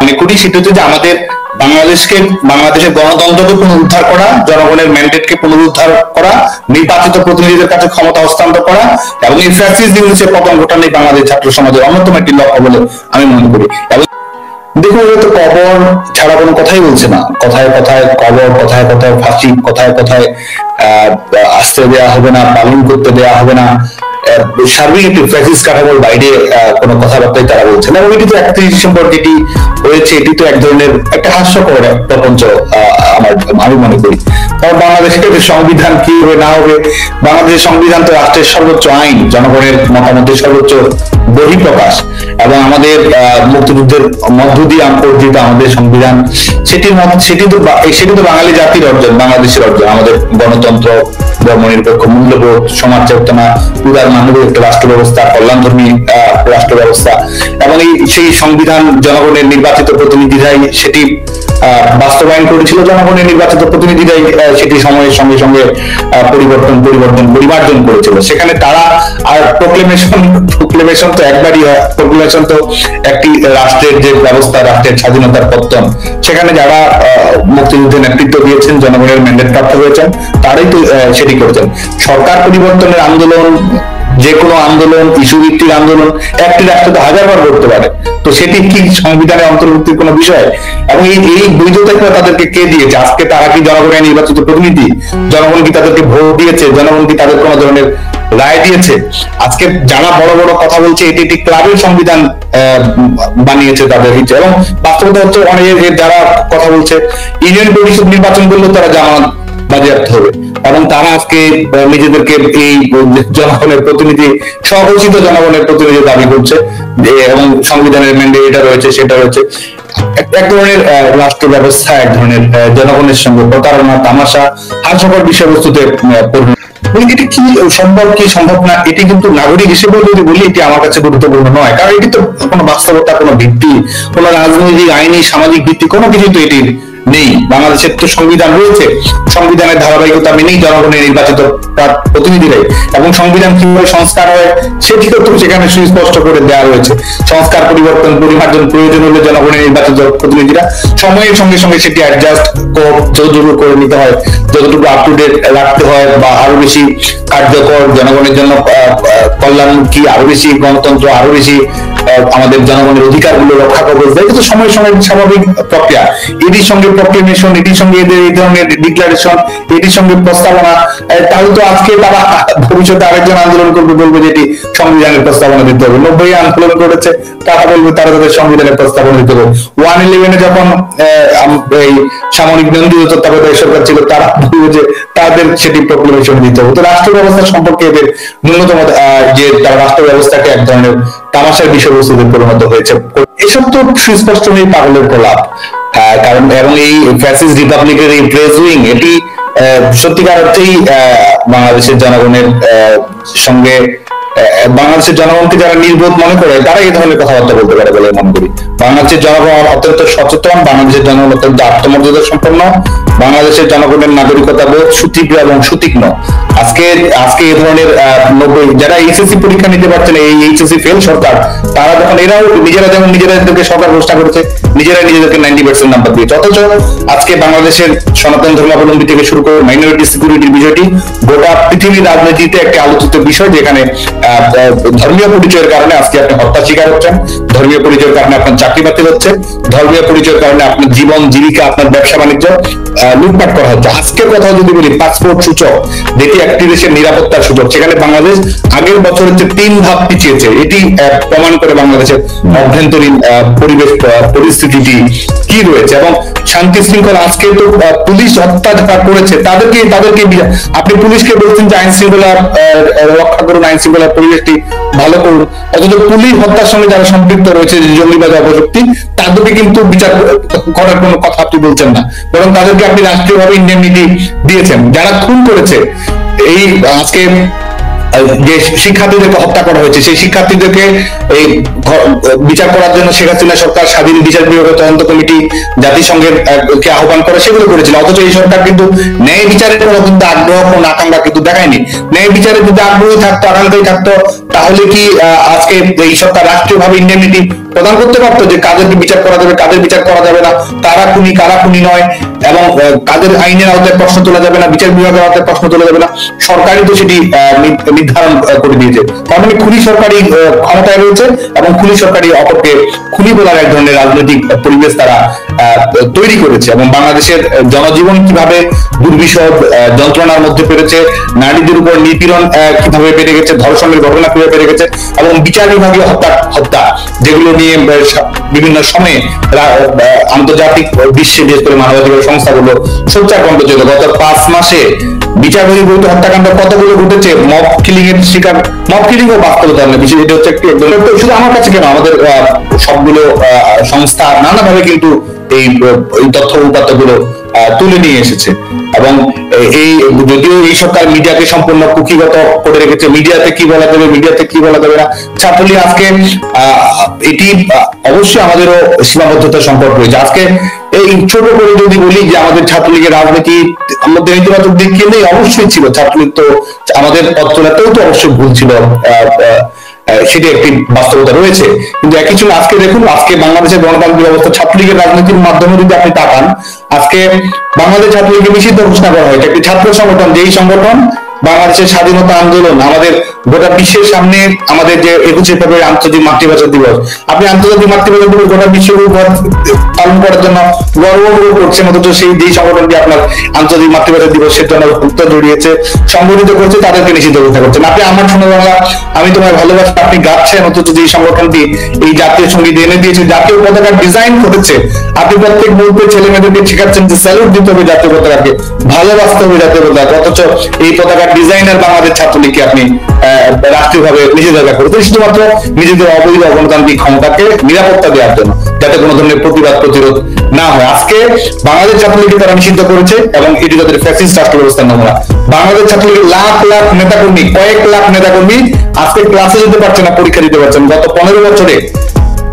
মনে করি সেটা হচ্ছে যে আমাদের বাংলাদেশের গণতন্ত্রকে পুনরুদ্ধার করা, জনগণের ম্যান্ডেটকে পুনরুদ্ধার করা, নির্বাচিত প্রতিনিধিদের কাছে ক্ষমতা হস্তান্তর করা এবং এই ফ্যাসিস্ট ইউনিসের পতন ঘটানোই বাংলাদেশ ছাত্র সমাজের অন্যতম একটি লক্ষ্য বলে আমি মনে করি। এবং দেখুন, এটা তো কবর ছাড়া কোনো কথাই বলছে না। কথায় কথায় কবর, কথায় কথায় ফাঁসি, কথায় কথায় আসতে দেওয়া হবে না, পালন করতে দেওয়া হবে না, সার্বিক একটি ফ্যাসিস্ট কাঠামোর বাইরে কোনো কথাবার্তাই তারা বলছে না। এবং এটি তো 31 ডিসেম্বর যেটি হয়েছে, এটি তো এক ধরনের একটা হাস্যকর প্রপঞ্চ আমি মনে করি। কারণ বাংলাদেশের সংবিধান কি হবে না হবে, বাংলাদেশের সংবিধান তো রাষ্ট্রের সর্বোচ্চ আইন, জনগণের মতামতের সর্বোচ্চ বহিঃপ্রকাশ, এবং আমাদের মুক্তিযুদ্ধের মধ্য দিয়ে অর্জিত আমাদের সংবিধান, সেটি তো বাঙালি জাতির অর্জন, বাংলাদেশের অর্জন। আমাদের গণতন্ত্র, ধর্মনিরপেক্ষ মূল্যবোধ, সমাজ চেতনা, উদার মানবিক একটা রাষ্ট্র ব্যবস্থা, কল্যাণধর্মী রাষ্ট্র ব্যবস্থা, এবং সেই সংবিধান জনগণের নির্বাচিত প্রতিনিধিরাই সেটি বাস্তবায়ন করেছিল। জনগণের নির্বাচিত প্রতিনিধিরাই সেটি সময়ের সঙ্গে সঙ্গে পরিমার্জন করেছিল। সেখানে তারা আর প্রোক্লেমেশন তো একবারই হয়, প্রোক্লেমেশন তো একটি রাষ্ট্রের যে ব্যবস্থা, রাষ্ট্রের স্বাধীনতার পত্তন, সেখানে যারা মুক্তিযুদ্ধে নেতৃত্ব দিয়েছেন, জনগণের ম্যান্ডেট প্রাপ্ত হয়েছেন, তারাই তো সেটি করেছেন। সরকার পরিবর্তনের আন্দোলন, যে কোনো আন্দোলন, ইস্যু ভিত্তিক আন্দোলন একটি রাষ্ট্র তো হাজারবার করতে পারে, তো সেটি কি সংবিধানে অন্তর্ভুক্তির কোনো বিষয়? এবং এই বৈধতা তাদেরকে কে দিয়েছে? আজকে তারা কি জনগণের নির্বাচিত প্রতিনিধি? জনগণ কি তাদেরকে ভোট দিয়েছে? জনগণ কি তাদের কোনো ধরনের রায় দিয়েছে? আজকে যারা বড় বড় কথা বলছে, এটি একটি ক্লাবের সংবিধান বানিয়েছে তাদের ইচ্ছে। এবং বাস্তবতা হচ্ছে অনেকে যারা কথা বলছে, ইউনিয়ন পরিষদ নির্বাচন করলেও তারা জামানত বাজেয়াপ্ত হবে, এবং তারা আজকে নিজেদেরকে এই জনগণের প্রতিনিধি, স্বঘোষিত জনগণের প্রতিনিধি দাবি করছে, এবং সংবিধানের ম্যান্ডেট এটা রয়েছে, সেটা রয়েছে। এক ধরনের রাষ্ট্র ব্যবস্থা, এক ধরনের জনগণের সঙ্গে প্রতারণা, তামাশা, হাস্যকর বিষয়বস্তুতে পরিণত। এটি কি সম্ভব, কি সম্ভব না, এটি কিন্তু নাগরিক হিসেবে যদি বলি, এটি আমার কাছে গুরুত্বপূর্ণ নয়। কারণ এটি তো কোনো বাস্তবতা, কোনো ভিত্তি, কোনো রাজনৈতিক, আইনি, সামাজিক ভিত্তি কোনো কিছু তো এটির নেই। বাংলাদেশের তো সংবিধান রয়েছে, সংবিধানের ধারাবাহিকতা মেনেই জনগণের নির্বাচিত প্রতিনিধিরাই, এবং সংবিধান কিভাবে সংস্কার হয় সেটিও তো সেখানে সুস্পষ্ট করে দেওয়া রয়েছে। সংস্কার, পরিবর্তন, পরিমার্জন প্রয়োজন হলে জনগণের নির্বাচিত প্রতিনিধিরা সময়ের সঙ্গে সঙ্গে সেটি অ্যাডজাস্ট যতটুকু করে নিতে হয়, যতটুকু আপ টু ডেট রাখতে হয়, বা আরো বেশি কার্যকর, জনগণের জন্য কল্যাণমুখী, আরো বেশি গণতন্ত্র, আরো বেশি আমাদের জনগণের অধিকারগুলো রক্ষা করবে, এটা তো সময়ের সঙ্গে স্বাভাবিক প্রক্রিয়া। এটির সঙ্গে প্রক্লেমেশন, এটির সঙ্গে এদের এই ধরনের ডিক্লারেশন, এটির সঙ্গে প্রস্তাবনা, তাহলে তো আজকে তারা ভবিষ্যতে আরেকজন আন্দোলন করবে, বলবে যে এটি সংবিধানের প্রস্তাবনা দিতে হবে। 90 আন্দোলন করেছে, তারা বলবে তারা তাদের সংবিধানের প্রস্তাবনা দিতে হবে। 111 যখন এই সামরিক নিয়ন্ত্রিত তত্ত্বাবধায়ক সরকার ছিল, তারা বলবে যে তাদের সেটি প্রক্লেমেশন দিতে হবে। তো রাষ্ট্র ব্যবস্থা সম্পর্কে এদের ন্যূনতম যে রাষ্ট্র ব্যবস্থাকে এক ধরনের তামাশার বিষয়বস্তুতে পরিণত হয়েছে। এসব তো সুস্পষ্টভাবে পাগলের প্রলাপ। কারণ এবং এই ফ্যাসিস্ট রিপাবলিকের এই প্রেস উইং, এটি সত্যিকার অর্থেই বাংলাদেশের জনগণের সঙ্গে, বাংলাদেশের জনগণকে যারা নির্বোধ মনে করে, তারা এই ধরনের কথাবার্তা বলতে পারে বলে মনে করি। বাংলাদেশের জনগণ অত্যন্ত সচেতন, বাংলাদেশের জনগণ অত্যন্ত আত্মমর্যাদা সম্পন্ন, বাংলাদেশের জনগণের নাগরিকতা বোধ সুতীব্র এবং সুতীক্ষ্ণ। আজকে এই ধরনের 90 যারা এইচএসসি পরীক্ষা নিতে পারছে না, এই এইচএসসি ফেল সরকার, তারা যখন এরাও নিজেরা যেমন নিজেদেরকে সরকার ঘোষণা করেছে, নিজেদেরকে 90% নাম্বার দিয়েছে। অথচ আজকে বাংলাদেশের সনাতন ধর্মাবলম্বী থেকে শুরু করে মাইনরিটি সিকিউরিটির বিষয়টি গোটা পৃথিবীর রাজনীতিতে একটি আলোচিত বিষয়, যেখানে ধর্মীয় পরিচয়ের কারণে আজকে আপনি হত্যা শিকার হচ্ছেন, ধর্মীয় পরিচয়ের কারণে আপনার চাকরি বাতিল হচ্ছে, ধর্মীয় পরিচয়ের কারণে আপনার জীবন জীবিকা, আপনার ব্যবসা বাণিজ্য লুটপাট করা হচ্ছে। আজকের কথা যদি বলি, পাসপোর্ট সূচক, যেটি একটি দেশের নিরাপত্তার সূচক, সেখানে বাংলাদেশ আগের বছরের চেয়ে 3 ধাপ পিছিয়েছে। এটি প্রমাণ করে বাংলাদেশের অভ্যন্তরীণ পরিস্থিতিটি কি রয়েছে। এবং শান্তি শৃঙ্খলা, আজকে তো পুলিশ হত্যা যারা করেছে তাদেরকে আপনি পুলিশকে বলছেন যে আইন শৃঙ্খলা রক্ষা করুন, আইন শৃঙ্খলার পরিবেশটি ভালো করুন, অথচ পুলিশ হত্যার সঙ্গে যারা সম্পৃক্ত রয়েছে, জঙ্গিবাদ, অপশক্তি, তাদেরকে কিন্তু বিচার করার কোনো কথা আপনি বলছেন না, বরং তাদেরকে আপনি রাষ্ট্রীয়ভাবে ইন্ডেমনিটি দিয়েছেন। যারা খুন করেছে, এই আজকে যে শিক্ষার্থীদেরকে হত্যা করা হয়েছে, সেই শিক্ষার্থীদেরকে এই বিচার করার জন্য শেখ হাসিনা সরকার স্বাধীন বিচার বিভাগীয় তদন্ত কমিটি জাতিসংঘের কে আহ্বান করে সেগুলো করেছিল। অথচ এই সরকার কিন্তু ন্যায় বিচারের কোনো কিন্তু আগ্রহ, কোন আকাঙ্ক্ষা কিন্তু দেখায়নি। ন্যায় বিচারের যদি আগ্রহী থাকতো, আকাঙ্ক্ষাই থাকতো, তাহলে কি আজকে এই সরকার রাষ্ট্রীয়ভাবে ইন্ডেমনিটি প্রদান করতে পারতো যে কাদেরকে বিচার করা যাবে, কাদের বিচার করা যাবে না, কারা খুনি কারা খুনি নয়, এবং কাদের আইনের আওতায় প্রশ্ন তোলা যাবে না, বিচার বিভাগের আওতায় প্রশ্ন তোলা যাবে না, সরকারই তো সেটি নির্ধারণ করে দিয়েছে। তার মানে খুনি সরকারি ক্ষমতায় রয়েছে এবং খুনি সরকারি অপরকে খুনি বলার এক ধরনের রাজনৈতিক পরিবেশ তারা তৈরি করেছে। এবং বাংলাদেশের জনজীবন কিভাবে দুর্বিষহ যন্ত্রণার মধ্যে পেরেছে, নারীদের উপর নিপীড়ন কিভাবে বেড়ে গেছে, ধর্ষণের ঘটনা কিভাবে বেড়ে গেছে, এবং বিচার বিভাগীয় হত্যা যেগুলো নিয়ে বিভিন্ন সময়ে আন্তর্জাতিক বিশ্বে বিশেষ করে মানবাধিকার সংস্থাগুলো সোচ্চার কণ্ঠ ছিল। গত 5 মাসে বিচার বহির্ভূত হত্যাকাণ্ড কতগুলো ঘটেছে, মব কিলিং এর শিকার, মব কিলিং ও বাস্তবতা নয়, বিষয় এটা হচ্ছে একটি শুধু আমার কাছে কেন, আমাদের সবগুলো সংস্থা নানাভাবে কিন্তু এই তথ্য উপাত্তগুলো তুলে নিয়ে এসেছে। এবং এই যদিও এই সরকার মিডিয়াকে সম্পূর্ণ কুক্ষিগত করে রেখেছে, মিডিয়াতে কি বলা যাবে, মিডিয়াতে কি বলা যাবে না, ছাত্রলীগ আজকে এটি অবশ্যই আমাদেরও সীমাবদ্ধতার সম্পর্ক রয়েছে। আজকে এই ছোট করে যদি বলি যে আমাদের ছাত্রলীগের রাজনীতি আমাদের নেতিবাচক দিক কি নেই, অবশ্যই ছিল। ছাত্রলীগ তো আমাদের পথ চলাতেও তো অবশ্যই ভুল ছিল, সেটি একটি বাস্তবতা রয়েছে। কিন্তু একই সঙ্গে আজকে দেখুন, আজকে বাংলাদেশের গণতান্ত্রিক ব্যবস্থা ছাত্রলীগের রাজনীতির মাধ্যমে যদি আপনি তাকান, আজকে বাংলাদেশ ছাত্রলীগকে নিষিদ্ধ ঘোষণা করা হয়েছে, একটি ছাত্র সংগঠন, যেই সংগঠন বাংলাদেশের স্বাধীনতা আন্দোলন, আমাদের গোটা বিশ্বের সামনে আমাদের যে 21শে ফেব্রুয়ারি আন্তর্জাতিক মাতৃভাষা দিবস, আপনি আন্তর্জাতিক মাতৃভাষা দিবস গোটা বিশ্ব পালন করার জন্য গর্ববোধ করছেন, অথচ সেই যেই সংগঠনটি আপনার আন্তর্জাতিক মাতৃভাষা দিবসের জন্য উত্তর জড়িয়েছে, সংগঠিত করছে, তাদেরকে নিষিদ্ধ ঘোষণা করছেন। আপনি আমার সোনার বাংলা আমি তোমায় ভালোবাসি আপনি গাচ্ছেন, অথচ যেই সংগঠনটি এই জাতীয় সঙ্গীত এনে দিয়েছে, জাতীয় পতাকার ডিজাইন করেছে, আপনি প্রত্যেক মুহূর্তে ছেলে মেয়েদেরকে শেখাচ্ছেন যে স্যালুট দিতে হবে জাতীয় পতাকাকে, ভালোবাসতে হবে জাতীয় পতাকা, অথচ এই পতাকার ডিজাইনার বাংলাদেশ ছাত্রলীগকে আপনি রাষ্ট্রীয়ভাবে নিষেধাজ্ঞা করেছেন শুধুমাত্র নিজেদের অবৈধ গণতান্ত্রিক ক্ষমতাকে নিরাপত্তা দেওয়ার জন্য, যাতে কোনো ধরনের প্রতিবাদ প্রতিরোধ না হয়। আজকে বাংলাদেশ ছাত্রলীগকে তারা নিষিদ্ধ করেছে এবং এটি তাদের ফ্যাসিস্ট রাষ্ট্র ব্যবস্থার নমুনা। বাংলাদেশ ছাত্রলীগের লাখ লাখ নেতাকর্মী, কয়েক লাখ নেতাকর্মী আজকে ক্লাসে যেতে পারছে না, পরীক্ষা দিতে পারছেন। গত 15 বছরে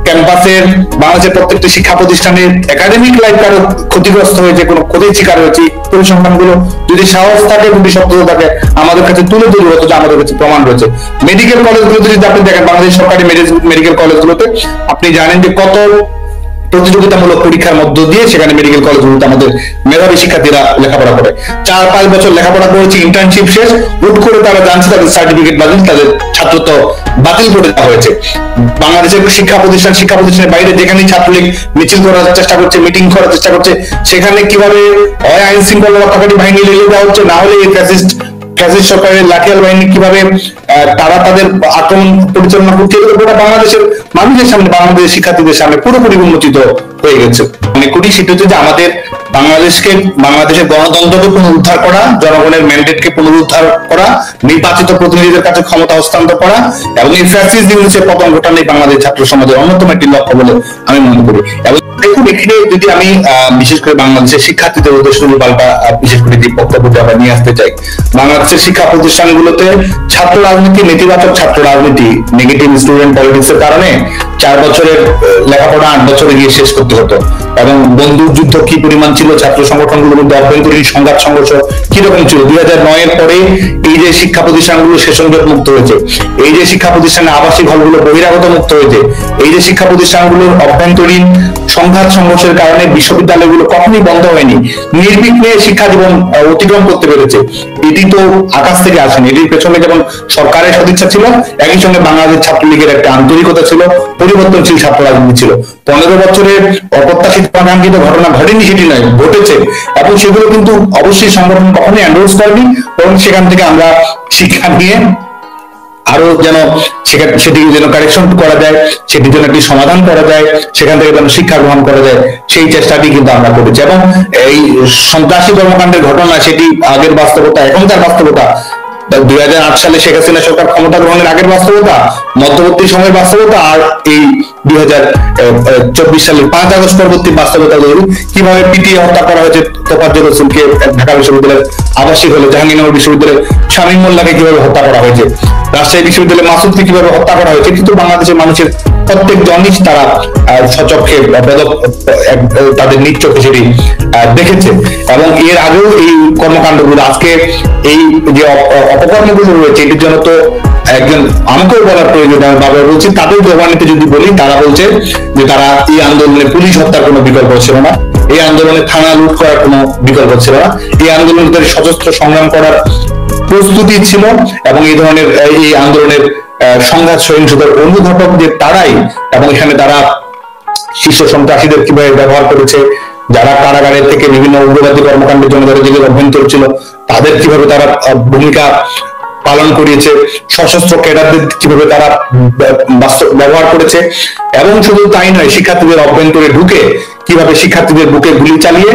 ক্যাম্পাসের বাংলাদেশের প্রত্যেকটি শিক্ষা প্রতিষ্ঠানের একাডেমিক লাইফ কারো ক্ষতিগ্রস্ত হয়েছে, কোনো ক্ষতির শিকার হয়েছে, পরিসংখ্যানগুলো যদি সাহস থাকে, যদি সত্যতা থাকে আমাদের কাছে তুলে ধরবে, অথচ আমাদের কাছে প্রমাণ রয়েছে। মেডিকেল কলেজগুলোতে যদি আপনি দেখেন, বাংলাদেশ সরকারি মেডিকেল কলেজগুলোতে আপনি জানেন যে কত প্রতিযোগিতামূলক পরীক্ষার মধ্য দিয়ে সেখানে মেডিকেল কলেজগুলোতে আমাদের মেধাবী শিক্ষার্থীরা লেখাপড়া করে। 4-5 বছর লেখাপড়া করেছে, ইন্টার্নশিপ শেষ, হুট করে তারা জানছে তাদের সার্টিফিকেট বাতিল, তাদের ছাত্রত্ব বাতিল করে দেওয়া হয়েছে। বাংলাদেশের শিক্ষা প্রতিষ্ঠানের বাইরে যেখানে ছাত্রলীগ মিছিল করার চেষ্টা করছে, মিটিং করার চেষ্টা করছে, সেখানে কিভাবে হয় আইন শৃঙ্খলা রক্ষাকারী বাহিনী লেগে দেওয়া হচ্ছে, না হলে এই ফ্যাসিস্ট সরকারের লাঠিয়াল বাহিনী কিভাবে তারা তাদের আক্রমণ পরিচালনা করছে, গোটা বাংলাদেশের মানুষের সামনে, বাংলাদেশের শিক্ষার্থীদের সামনে পুরোপুরি উন্মোচিত হয়ে গেছে। মনে করি সেটা হচ্ছে যে আমাদের বাংলাদেশের গণতন্ত্রকে পুনরুদ্ধার করা, জনগণের ম্যান্ডেটকে পুনরুদ্ধার করা, নির্বাচিত প্রতিনিধিদের কাছে ক্ষমতা হস্তান্তর করা এবং এই ফ্যাসিস্ট ইউনিসের পতন ঘটানোই বাংলাদেশ ছাত্র সমাজের অন্যতম একটি লক্ষ্য বলে আমি মনে করি। এবং দেখুন, এখানে যদি আমি বিশেষ করে বাংলাদেশের শিক্ষার্থীদের উদ্দেশ্যে পাল্টা বিশেষ করে যে বক্তব্যটা আমরা নিয়ে আসতে চাই, বাংলাদেশের শিক্ষা প্রতিষ্ঠানগুলোতে ছাত্র রাজনীতি, নেতিবাচক ছাত্র রাজনীতি, নেগেটিভ স্টুডেন্ট পলিটিক্স এর কারণে 4 বছরের লেখাপড়া 8 বছরে গিয়ে শেষ করতে হতো। এবং বন্দুক যুদ্ধ কি পরিমাণ ছিল, ছাত্র সংগঠনগুলোর মধ্যে অভ্যন্তরীণ সংঘাত সংঘর্ষ কিরকম ছিল। 2009 এর পরে এই যে শিক্ষা প্রতিষ্ঠানগুলো সেশনজট মুক্ত হয়েছে, এই যে শিক্ষা প্রতিষ্ঠানের আবাসিক হলগুলো বহিরাগত মুক্ত হয়েছে, এই যে শিক্ষা প্রতিষ্ঠানগুলোর অভ্যন্তরীণ সংঘাত সংঘর্ষের কারণে বিশ্ববিদ্যালয়গুলো কখনোই বন্ধ হয়নি, নির্বিঘ্নে শিক্ষা জীবন অতিক্রম করতে পেরেছে, এটি তো আকাশ থেকে আসেনি। এটির পেছনে যেমন সরকারের সদিচ্ছা ছিল, একই সঙ্গে বাংলাদেশ ছাত্রলীগের একটা আন্তরিকতা ছিল, পরিবর্তনশীল ছাত্র রাজনীতি ছিল। 15 বছরের অপ্রত্যাশিত আকাঙ্ক্ষিত ঘটনা ঘটেনি সেটি নয়, ঘটেছে, এবং সেগুলো কিন্তু অবশ্যই সংগঠন কখনোই এন্ডোর্স করেনি, এবং সেখান থেকে আমরা শিক্ষা নিয়ে আরো যেন সেটিকে যেন কারেকশন করা যায়, সেটির জন্য একটি সমাধান করা যায়, সেখান থেকে যেন শিক্ষা গ্রহণ করা যায়, সেই চেষ্টাটি কিন্তু আমরা করেছি। এবং এই সন্ত্রাসী কর্মকাণ্ডের ঘটনা, সেটি আগের বাস্তবতা, এখনকার বাস্তবতা, 2008 সালে শেখ হাসিনা সরকার ক্ষমতা গ্রহণের আগের বাস্তবতা, মধ্যবর্তী সময়ের বাস্তবতা, আর এই 2024 সালের 5 আগস্ট পরবর্তী বাস্তবতা, কিভাবে পিটিয়ে হত্যা করা হয়েছে তোফাজ্জল হোসেনকে ঢাকা বিশ্ববিদ্যালয়ের আবাসিক হলে, জাহাঙ্গীরনগর বিশ্ববিদ্যালয়ে শামীম মোল্লাকে কিভাবে হত্যা করা হয়েছে, রাজশাহী বিশ্ববিদ্যালয়ে মাসুদকে কিভাবে হত্যা করা হয়েছে, কিন্তু বাংলাদেশের মানুষের প্রত্যেক জনই তারা সচক্ষে তাদের নিজ চোখে সেটি দেখেছে। এবং এর আগেও এই কর্মকাণ্ডগুলো, আজকে এই যে অপকর্মগুলো রয়েছে, এটির জন্য তো একজন, আমাকেও বলার প্রয়োজন, আমি বারবার বলছি, তাদের জবানিতে যদি বলি, তারা বলছে যে তারা এই আন্দোলনে পুলিশ হত্যার কোনো বিকল্প ছিল না, এই আন্দোলনে থানা লুট করার কোনো বিকল্প ছিল না, এই আন্দোলনে তাদের সশস্ত্র সংগ্রাম করার প্রস্তুতি ছিল, এবং এই ধরনের এই আন্দোলনের সংঘাত সহিংসতার অনুঘটক যে তারাই, এবং এখানে তারা শীর্ষ সন্ত্রাসীদের কিভাবে ব্যবহার করেছে, যারা কারাগারে থেকে বিভিন্ন উগ্রবাদী কর্মকাণ্ডের জন্য যারা জেলের অভ্যন্তর ছিল তাদের কিভাবে তারা ভূমিকা পালন করিয়েছে, সশস্ত্র ক্যাডারদের কিভাবে তারা ব্যবহার করেছে, এবং শুধু তাই নয়, শিক্ষার্থীদের অভ্যন্তরে ঢুকে কিভাবে শিক্ষার্থীদের বুকে গুলি চালিয়ে,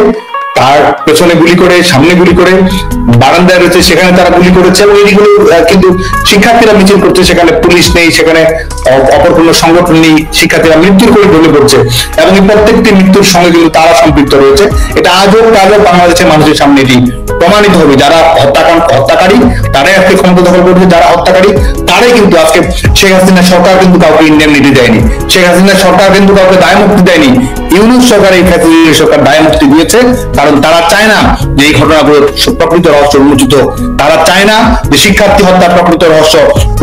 তার পেছনে গুলি করে, সামনে গুলি করে, বারান্দায় রয়েছে সেখানে তারা গুলি করেছে, এবং এইগুলো কিন্তু শিক্ষার্থীরা মিছিল করছে, সেখানে পুলিশ নেই, সেখানে অপর কোনো সংগঠন নেই, শিক্ষার্থীরা মৃত্যুর করে ঢলে পড়ছে, এবং এই প্রত্যেকটি মৃত্যুর সঙ্গে কিন্তু তারা সম্পৃক্ত রয়েছে। এটা আজও কালও বাংলাদেশের মানুষের সামনে এটি প্রমাণিত হবে। যারা হত্যাকারী তারাই আজকে ক্ষমতা দখল করেছে, যারা হত্যাকারী তারাই কিন্তু আজকে, শেখ হাসিনা সরকার কিন্তু কাউকে ইন্ডেমনিটি দেয়নি, শেখ হাসিনা সরকার কিন্তু কাউকে দায় মুক্তি দেয়নি, ইউনূস সরকার, এই ফ্যাসিলিটি সরকার দায় মুক্তি দিয়েছে, কারণ তারা চায় না যে এই ঘটনাগুলোর প্রকৃত রহস্য উন্মোচিত, তারা চায় না যে শিক্ষার্থী হত্যার প্রকৃত রহস্য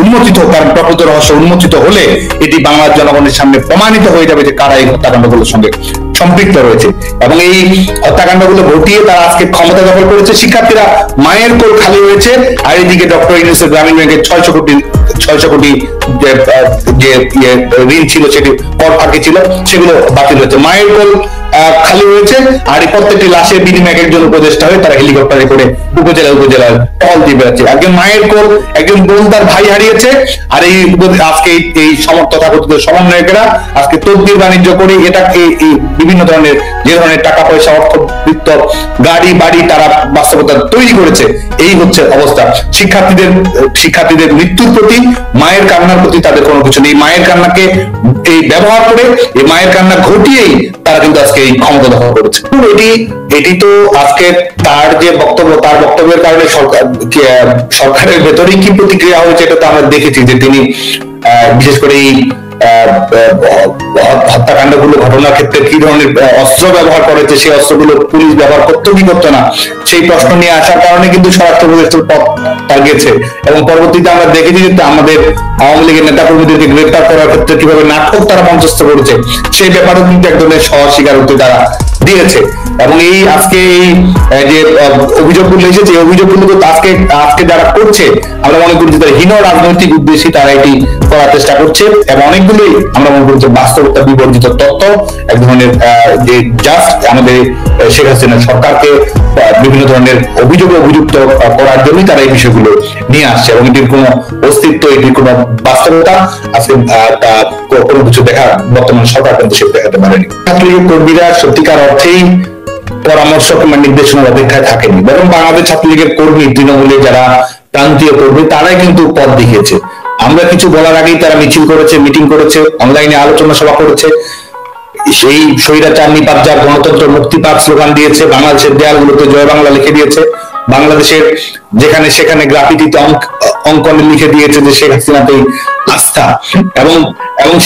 উন্মোচিত, কারণ প্রকৃত রহস্য উন্মোচিত হলে এটি বাংলার জনগণের সামনে প্রমাণিত হয়ে যাবে যে কারা এই হত্যাকাণ্ডগুলোর সঙ্গে সম্পৃক্ত রয়েছে, এবং এই হত্যাকাণ্ডগুলো ঘটিয়ে তারা আজকে ক্ষমতা দখল করেছে। শিক্ষার্থীরা মায়ের কোল খালি হয়েছে, আর এদিকে ডক্টর ইউনূসের গ্রামীণ ব্যাংকের 600 কোটি যে ঋণ ছিল, সেটি কর ফাঁকি ছিল, সেগুলো বাতিল হয়েছে। মায়ের কোল খালি হয়েছে, আর এই প্রত্যেকটি লাশের বিনিময়ে একজন উপদেষ্টা হয়ে তারা হেলিকপ্টারে করে উপজেলার টহল দিয়ে বেড়াচ্ছে। একজন মায়ের কোল, একজন বোন তার ভাই হারিয়েছে, আর এই আজকে এই তথাকথিত সমন্বয়কেরা আজকে তদবির বাণিজ্য করে এটাকে বিভিন্ন ধরনের যে ধরনের টাকা পয়সা, অর্থবৃত্ত, গাড়ি বাড়ি তারা বাস্তবতা তৈরি করেছে। এই হচ্ছে অবস্থা। শিক্ষার্থীদের মৃত্যুর প্রতি, মায়ের কান্নার প্রতি তাদের কোনো কিছু নেই। মায়ের কান্নাকে এই ব্যবহার করে, এই মায়ের কান্না ঘটিয়েই তারা কিন্তু আজকে এই ক্ষমতা দখল করেছে। এটি তো আজকে তার যে বক্তব্য, তার বক্তব্যের কারণে সরকারের ভেতরেই কি প্রতিক্রিয়া হয়েছে এটা তো আমরা দেখেছি, যে তিনি বিশেষ করে এই হত্যাকাণ্ডগুলো ঘটনার ক্ষেত্রে কি ধরনের অস্ত্র ব্যবহার করেছে, সেই অস্ত্রগুলো পুলিশ ব্যবহার করতো কি করতো না, সেই প্রশ্ন নিয়ে আসার কারণে কিন্তু স্বরাষ্ট্র উপদেষ্টার পথ গেছে, এবং পরবর্তীতে আমরা দেখেছি যে আমাদের আওয়ামী লীগের নেতা কর্মীদেরকে গ্রেপ্তার করার ক্ষেত্রে কিভাবে নাটক তারা মঞ্চস্থ করেছে, সেই ব্যাপারেও কিন্তু এক ধরনের স্বস্বীকারোক্তি তারা দিয়েছে। এবং এই আজকে এই যে অভিযোগগুলো এসেছে, এই অভিযোগগুলো আজকে যারা করছে, আমরা মনে করি যে তারা হীন রাজনৈতিক উদ্দেশ্যে তারা এটি করার চেষ্টা করছে, এবং অনেকগুলোই আমরা মনে করি যে বাস্তবতা বিবর্জিত তথ্য, এক ধরনের যে জাস্ট আমাদের শেখ হাসিনা সরকারকে বিভিন্ন ধরনের অভিযুক্ত করার জন্যই তারা এই বিষয়গুলো নিয়ে আসছে, এবং এটির কোনো অস্তিত্ব, এটির কোনো বাস্তবতা আজকে কোনো কিছু বর্তমান সরকার কিন্তু সে দেখাতে পারেনি। ছাত্রলীগের কর্মীরা সত্যিকার অর্থেই পরামর্শ কিংবা নির্দেশনার অপেক্ষায় থাকেনি, বরং বাংলাদেশ ছাত্রলীগের কর্মী, তৃণমূলে যারা প্রান্তীয় কর্মী, তারাই কিন্তু পথ দেখিয়েছে। আমরা কিছু বলার আগেই তারা মিছিল করেছে, মিটিং করেছে, অনলাইনে আলোচনা সভা করেছে, সেই স্বৈরাচার নিপাত গণতন্ত্র মুক্তি পাক স্লোগান দিয়েছে, বাংলাদেশের দেয়ালগুলোতে জয় বাংলা লিখে দিয়েছে, বাংলাদেশের যেখানে সেখানে গ্রাফিতিতে অঙ্কনে লিখে দিয়েছে যে শেখ হাসিনাতেই আস্থা, এবং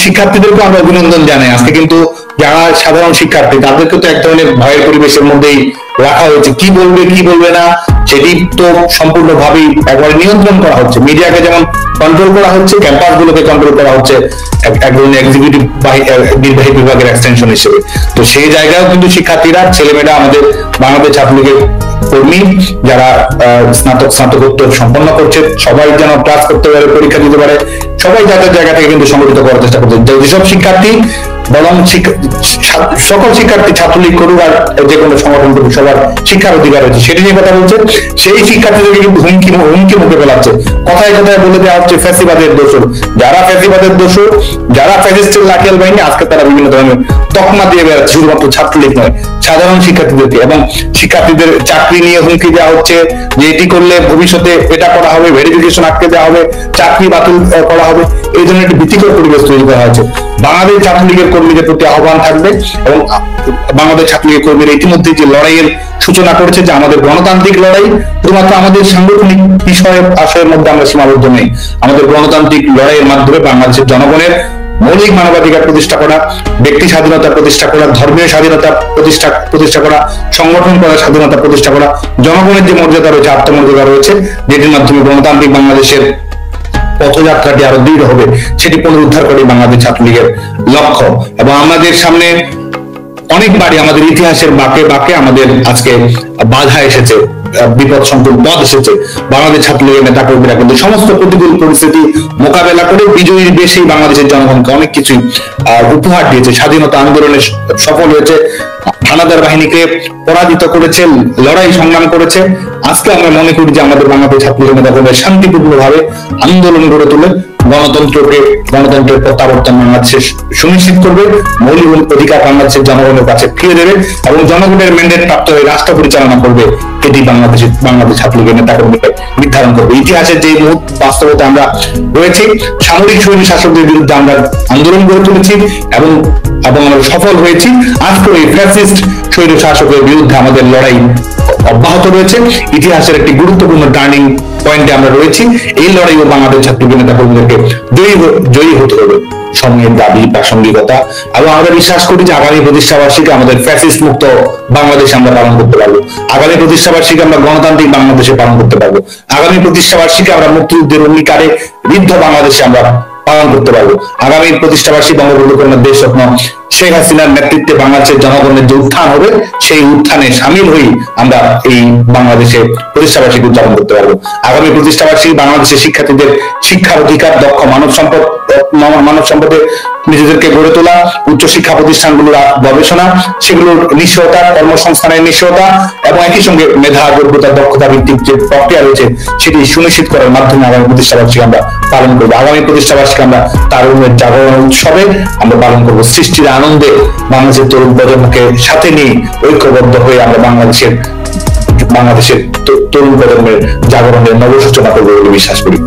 শিক্ষার্থীদেরকে আমরা অভিনন্দন জানাই। আজকে কিন্তু যারা সাধারণ শিক্ষার্থী, তাদেরকে তো এক ধরনের ভয়ের পরিবেশের মধ্যেই রাখা হয়েছে, কি বলবে কি বলবে না সেটি তো সম্পূর্ণভাবেই একবারে নিয়ন্ত্রণ করা হচ্ছে। মিডিয়াকে যেমন কন্ট্রোল করা হচ্ছে, ক্যাম্পাস গুলোকে কন্ট্রোল করা হচ্ছে এক ধরনের এক্সিকিউটিভ নির্বাহী বিভাগের এক্সটেনশন হিসেবে। তো সেই জায়গায়ও কিন্তু শিক্ষার্থীরা, ছেলেমেয়েরা, আমাদের বাংলাদেশ ছাত্রলীগের কর্মী যারা স্নাতকোত্তর সম্পন্ন করছে, সবাই যেন ক্লাস করতে পারে, পরীক্ষা দিতে পারে, সবাই যাদের জায়গা থেকে কিন্তু সংগঠিত করার চেষ্টা করছে। যেসব শিক্ষার্থী, বরং সকল শিক্ষার্থী ছাত্রলীগ করুক আর যে কোনো সংগঠন করুক, সবার শিক্ষার অধিকার হচ্ছে, সেটি নিয়ে কথা বলছে। সেই শিক্ষার্থীদেরকে কিন্তু হুমকি মুখে ফেলাচ্ছে, কথায় কথায় বলে দেওয়া হচ্ছে ফ্যাসিবাদের দোষর। যারা ফ্যাসিবাদের দোষর, যারা ফ্যাসিস্টের লাঠিয়াল বাহিনী, আজকে তারা বিভিন্ন ধরনের তকমা দিয়ে বেড়াচ্ছে, শুধুমাত্র ছাত্রলীগ নয়, সাধারণ শিক্ষার্থীদেরকে। এবং শিক্ষার্থীদের চাকরি নিয়ে হুমকি দেওয়া হচ্ছে যে এটি করলে ভবিষ্যতে এটা করা হবে, ভেরিফিকেশন আটকে দেওয়া হবে, চাকরি বাতিল করা হবে, এই ধরনের একটি ভীতিকর পরিবেশ তৈরি করা হয়েছে। বাংলাদেশ ছাত্রলীগের কর্মীদের প্রতি আহ্বান থাকবে, এবং বাংলাদেশ ছাত্রলীগের কর্মীরা ইতিমধ্যে যে লড়াইয়ের সূচনা করেছে, যে আমাদের গণতান্ত্রিক লড়াই শুধুমাত্র আমাদের সাংগঠনিক আশয়ের মধ্যে আমরা সীমাবদ্ধ নেই, আমাদের গণতান্ত্রিক লড়াইয়ের মাধ্যমে বাংলাদেশের জনগণের মৌলিক মানবাধিকার প্রতিষ্ঠা করা, ব্যক্তি স্বাধীনতা প্রতিষ্ঠা করা, ধর্মীয় স্বাধীনতা প্রতিষ্ঠা করা, সংগঠন করার স্বাধীনতা প্রতিষ্ঠা করা, জনগণের যে মর্যাদা রয়েছে, আত্মমর্যাদা রয়েছে, যেটির মাধ্যমে গণতান্ত্রিক বাংলাদেশের পথযাত্রাটি আরো দৃঢ় হবে, সেটি পুনরুদ্ধার করে বাংলাদেশ ছাত্রলীগের লক্ষ্য। এবং আমাদের সামনে অনেকবারই আমাদের ইতিহাসের বাঁকে বাঁকে আমাদের আজকে বাধা এসেছে, বিপদ সংকুল পথ এসেছে। বাংলাদেশ ছাত্রলীগের নেতা কর্মীরা কিন্তু সমস্ত প্রতিকূল পরিস্থিতি মোকাবেলা করে বিজয়ীর বেশেই বাংলাদেশের জনগণকে অনেক কিছুই উপহার দিয়েছে। স্বাধীনতা আন্দোলনে সফল হয়েছে, হানাদার বাহিনীকে পরাজিত করেছে, লড়াই সংগ্রাম করেছে। আজকে আমরা মনে করি যে আমাদের বাংলাদেশ ছাত্রলীগের নেতা কর্মীরা শান্তিপূর্ণভাবে আন্দোলন গড়ে তুলে গণতন্ত্রের প্রত্যাবর্তন বাংলাদেশে সুনিশ্চিত করবে, মৌলিক অধিকার বাংলাদেশের জনগণের কাছে ফিরে দেবে এবং জনগণের ম্যান্ডেট প্রাপ্ত হয়ে রাষ্ট্র পরিচালনা করবে। এটি বাংলাদেশ ছাত্রলীগের নেতা কর্মীকে নির্ধারণ করবে। ইতিহাসের যে বাস্তবতা আমরা রয়েছি, সামরিক সৈনিক শাসকদের বিরুদ্ধে আমরা আন্দোলন গড়ে তুলেছি এবং আমরা সফল হয়েছি। আজকে এই ফ্যাসিস্ট সৈনিক শাসকের বিরুদ্ধে আমাদের লড়াই অব্যাহত রয়েছে। ইতিহাসের একটি গুরুত্বপূর্ণ টার্নিং পয়েন্টে আমরা রয়েছি। এই লড়াইও বাংলাদেশ ছাত্রলীগের নেতা কর্মীদেরকে জয়ী হতে হবে। সময়ের দাবি, প্রাসঙ্গিকতা এবং আমরা বিশ্বাস করি যে আগামী প্রতিষ্ঠাবার্ষিকী আমাদের ফ্যাসিস্ট মুক্ত বাংলাদেশে আমরা পালন করতে পারবো। আগামী প্রতিষ্ঠাবার্ষিকী আমরা গণতান্ত্রিক বাংলাদেশে পালন করতে পারবো। আগামী প্রতিষ্ঠাবার্ষিকী আমরা মুক্তিযুদ্ধের অঙ্গীকারে ঋদ্ধ বাংলাদেশে আমরা পালন করতে পারবো। আগামী প্রতিষ্ঠাবার্ষিকী বঙ্গবন্ধু কন্যার দেশ স্বপ্ন শেখ হাসিনার নেতৃত্বে বাংলাদেশের জনগণের যে উত্থান হবে, সেই উত্থানে সামিল হয়ে আমরা এই বাংলাদেশে প্রতিষ্ঠাবার্ষিকী উদযাপন করতে পারবো। আগামী প্রতিষ্ঠাবার্ষিকী বাংলাদেশের শিক্ষার্থীদের শিক্ষার অধিকার, দক্ষ মানব সম্পদে নিজেদেরকে গড়ে তোলা, উচ্চশিক্ষা প্রতিষ্ঠানগুলোর গবেষণা, সেগুলোর নিশ্চয়তা, কর্মসংস্থানের নিশ্চয়তা এবং একই সঙ্গে মেধা, যোগ্যতা, দক্ষতা ভিত্তিক যে প্রক্রিয়া রয়েছে সেটি সুনিশ্চিত করার মাধ্যমে আগামী প্রতিষ্ঠাবার্ষিকী আমরা পালন করবো। আগামী প্রতিষ্ঠাবার্ষিকী আমরা তারুণ্যের জাগরণ উৎসবে আমরা পালন করবো। সৃষ্টির আনন্দে বাংলাদেশের তরুণ প্রজন্মকে সাথে নিয়ে ঐক্যবদ্ধ হয়ে আমরা বাংলাদেশের তরুণ প্রজন্মের জাগরণের নবসূচনা করবো বলে বিশ্বাস করি।